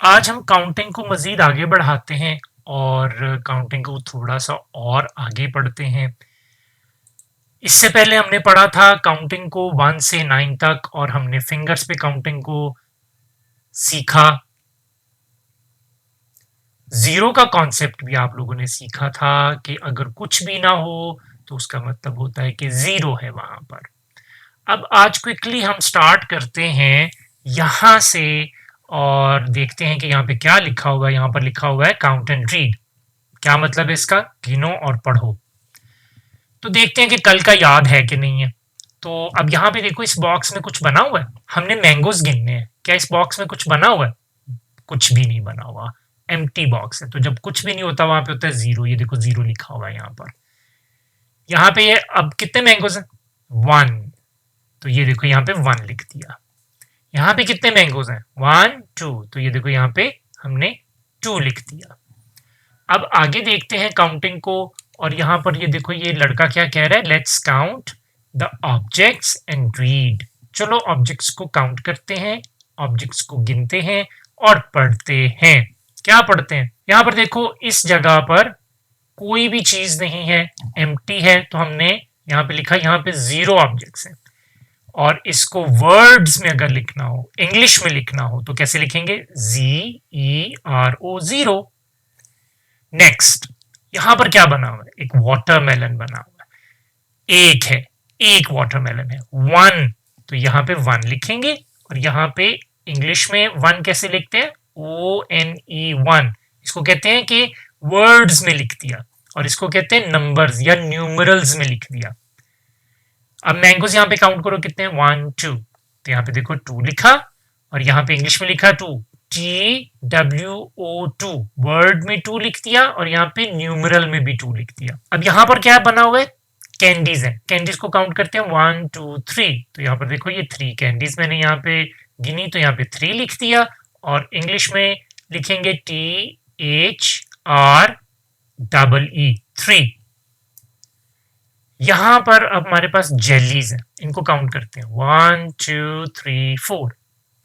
आज हम काउंटिंग को मज़ीद आगे बढ़ाते हैं और काउंटिंग को थोड़ा सा और आगे पढ़ते हैं। इससे पहले हमने पढ़ा था काउंटिंग को 1 से 9 तक और हमने फिंगर्स पे काउंटिंग को सीखा। ज़ीरो का कॉन्सेप्ट भी आप लोगों ने सीखा था कि अगर कुछ भी ना हो तो उसका मतलब होता है कि ज़ीरो है वहाँ पर। अब आज क्विकली हम स्टार्ट करते हैं यहाँ से और देखते हैं कि यहाँ पे क्या लिखा हुआ है। यहाँ पर लिखा हुआ है काउंट एंड रीड। क्या मतलब है इसका? गिनो और पढ़ो। तो देखते हैं कि कल का याद है कि नहीं है। तो अब यहाँ पे देखो, इस बॉक्स में कुछ बना हुआ है। हमने मैंगोज गिनने हैं। क्या इस बॉक्स में कुछ बना हुआ है? कुछ भी नहीं बना हुआ, एम्प्टी बॉक्स है। तो जब कुछ भी नहीं होता वहां पे होता है जीरो। ये देखो जीरो लिखा हुआ है यहाँ पर। यहाँ पे ये अब कितने मैंगोज हैं? 1। तो ये देखो यहाँ पे 1 लिख दिया। यहाँ पे कितने मैंगोज हैं? 1 2। तो ये देखो यहाँ पे हमने 2 लिख दिया। अब आगे देखते हैं काउंटिंग को। और यहाँ पर ये देखो, ये लड़का क्या कह रहा है? Let's count the objects and read. चलो ऑब्जेक्ट्स को काउंट करते हैं, ऑब्जेक्ट्स को गिनते हैं और पढ़ते हैं। क्या पढ़ते हैं? यहाँ पर देखो, इस जगह पर कोई भी चीज नहीं है, एम्प्टी है। तो हमने यहाँ पे लिखा, यहाँ पे 0 ऑब्जेक्ट्स हैं। और इसको वर्ड्स में अगर लिखना हो, इंग्लिश में लिखना हो, तो कैसे लिखेंगे? ZERO, zero. नेक्स्ट, यहां पर क्या बना हुआ है? एक वाटरमेलन बना हुआ है। एक है, एक वाटरमेलन है। 1, तो यहां पे 1 लिखेंगे। और यहां पे इंग्लिश में 1 कैसे लिखते हैं? ONE, 1। इसको कहते हैं कि वर्ड्स में लिख दिया। और इसको कहते हैं नंबर्स या न्यूमरल्स में लिख दिया। अब मैंगोज यहाँ पे काउंट करो कितने हैं? 1 2। तो यहाँ पे देखो 2 लिखा। और यहाँ पे इंग्लिश में लिखा 2, TWO2। वर्ड में 2 लिख दिया और यहाँ पे न्यूमरल में भी 2 लिख दिया। अब यहाँ पर क्या बना हुआ है? कैंडीज है। कैंडीज को काउंट करते हैं 1 2 3। तो यहाँ पर देखो, ये 3 कैंडीज मैंने यहाँ पे गिनी, तो यहाँ पे 3 लिख दिया। और इंग्लिश में लिखेंगे THREE, 3। यहां पर अब हमारे पास जेलीज हैं। इनको काउंट करते हैं 1 2 3 4।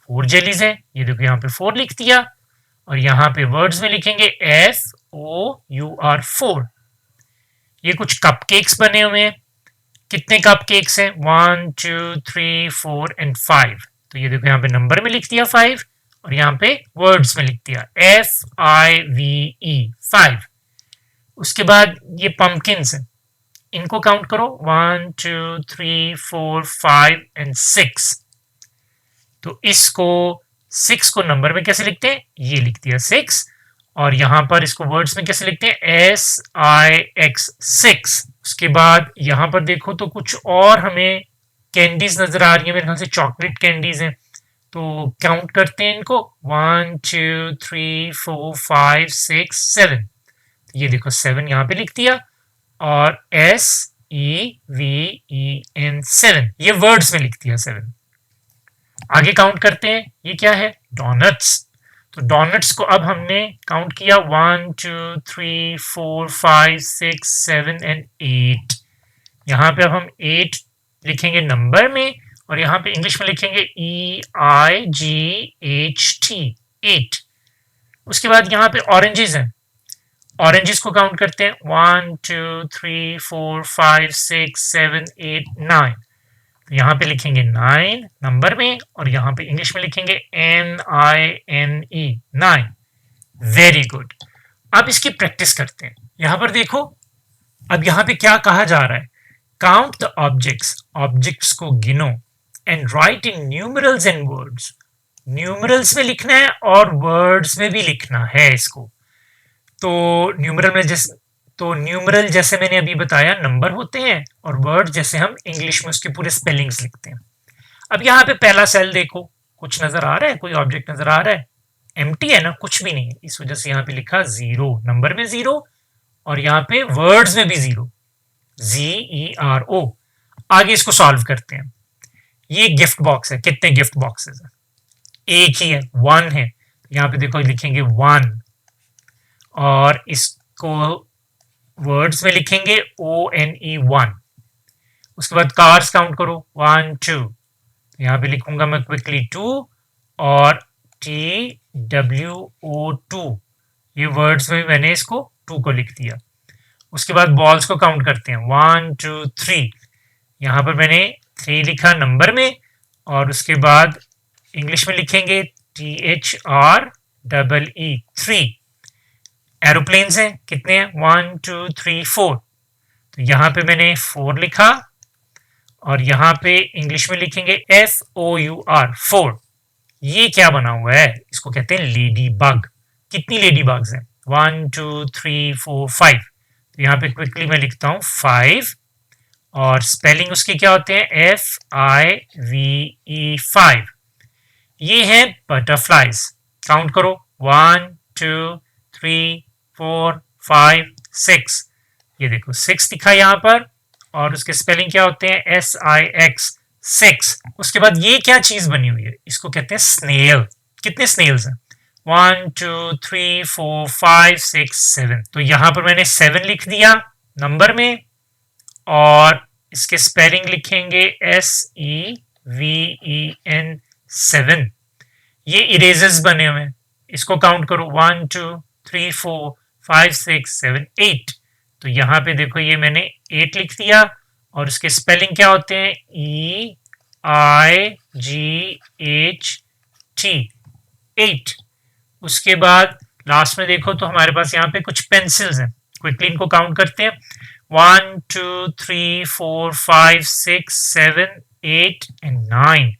4 जेलीज हैं। ये देखो यहाँ पे 4 लिख दिया। और यहाँ पे वर्ड्स में लिखेंगे FOUR, 4। ये कुछ कपकेक्स बने हुए हैं। कितने कपकेक्स हैं? 1 2 3 4 एंड 5। तो ये देखो यहाँ पे नंबर में लिख दिया 5। और यहाँ पे वर्ड्स में लिख दिया FIVE, 5। उसके बाद ये पंपकिन्स हैं। इनको काउंट करो 1 2 3 4 5 एंड 6। तो इसको 6 को नंबर में कैसे लिखते हैं? ये लिख दिया 6। और यहां पर इसको वर्ड्स में कैसे लिखते हैं? SIX, 6। उसके बाद यहां पर देखो तो कुछ और हमें कैंडीज नजर आ रही है। मेरे ख्याल से चॉकलेट कैंडीज हैं। तो काउंट करते हैं इनको 1 2 3 4 5 6 7। ये देखो 7 यहां पे लिख दिया। और SEVEN, 7। ये वर्ड्स में लिख दिया 7। आगे काउंट करते हैं। ये क्या है? डोनट्स। तो डोनट्स को अब हमने काउंट किया 1 2 3 4 5 6 7 एंड 8। यहाँ पे अब हम 8 लिखेंगे नंबर में। और यहाँ पे इंग्लिश में लिखेंगे EIGHT, 8। उसके बाद यहाँ पे ऑरेंजेस हैं। ऑरेंजेस को काउंट करते हैं 1 2 3 4 5 6 7 8 9। तो यहाँ पे लिखेंगे 9 नंबर में। और यहाँ पे इंग्लिश में लिखेंगे NINE, 9। Very good. अब इसकी प्रैक्टिस करते हैं। यहाँ पर देखो, अब यहाँ पे क्या कहा जा रहा है? काउंट द ऑब्जेक्ट्स, ऑब्जेक्ट्स को गिनो, and right in numerals and words. Numerals में लिखना है और वर्ड्स में भी लिखना है इसको। तो न्यूमरल जैसे मैंने अभी बताया नंबर होते हैं, और वर्ड जैसे हम इंग्लिश में उसके पूरे स्पेलिंग्स लिखते हैं। अब यहाँ पे पहला सेल देखो, कुछ नजर आ रहा है? कोई ऑब्जेक्ट नजर आ रहा है? एम्प्टी है ना, कुछ भी नहीं है। इस वजह से यहाँ पे लिखा 0, नंबर में 0। और यहाँ पे वर्ड्स में भी 0, ZERO। आगे इसको सॉल्व करते हैं। ये गिफ्ट बॉक्स है। कितने गिफ्ट बॉक्सेस है? एक ही है, 1 है। यहाँ पे देखो लिखेंगे 1। और इसको वर्ड्स में लिखेंगे ONE, 1। उसके बाद कार्स काउंट करो 1 2। यहाँ पे लिखूंगा मैं क्विकली 2 और WO2, ये वर्ड्स में मैंने इसको 2 को लिख दिया। उसके बाद बॉल्स को काउंट करते हैं 1 2 3, यहाँ पर मैंने 3 लिखा नंबर में, और उसके बाद इंग्लिश में लिखेंगे THREE 3। एरोप्लेन्स हैं, कितने हैं 1 2 3 4, तो यहाँ पे मैंने 4 लिखा, और यहाँ पे इंग्लिश में लिखेंगे FOUR 4। ये क्या बना हुआ है, इसको कहते हैं लेडी बग। कितनी लेडी बग्स हैं 1 2 3 4 5, तो यहाँ पे क्विकली मैं लिखता हूँ 5, और स्पेलिंग उसके क्या होते हैं FIVE 5। ये है बटरफ्लाइज। काउंट करो 1 2 3 4 5 6, ये देखो 6 दिखा यहाँ पर, और उसके स्पेलिंग क्या होते हैं SIX 6। उसके बाद ये क्या चीज बनी हुई है, इसको कहते हैं स्नेल। कितने स्नेल्स हैं 1 2 3 4 5 6 7, तो यहाँ पर मैंने 7 लिख दिया नंबर में, और इसके स्पेलिंग लिखेंगे SEVEN 7। ये इरेजर्स बने हुए हैं, इसको काउंट करो 1 2 3 4 5 6 7 8, तो यहाँ पे देखो ये मैंने 8 लिख दिया, और उसके स्पेलिंग क्या होते हैं EIGHT 8। उसके बाद लास्ट में देखो तो हमारे पास यहाँ पे कुछ पेंसिल्स हैं, क्विकली इनको काउंट करते हैं 1 2 3 4 5 6 7 8 एंड 9,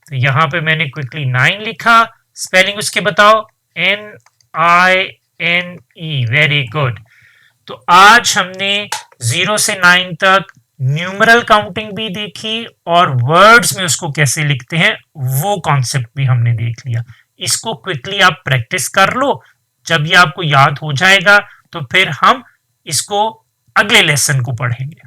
तो यहाँ पे मैंने क्विकली 9 लिखा। स्पेलिंग उसके बताओ NINE, वेरी गुड। तो आज हमने 0 से 9 तक न्यूमरल काउंटिंग भी देखी, और वर्ड्स में उसको कैसे लिखते हैं वो कॉन्सेप्ट भी हमने देख लिया। इसको क्विकली आप प्रैक्टिस कर लो, जब ये आपको याद हो जाएगा तो फिर हम इसको अगले लेसन को पढ़ेंगे।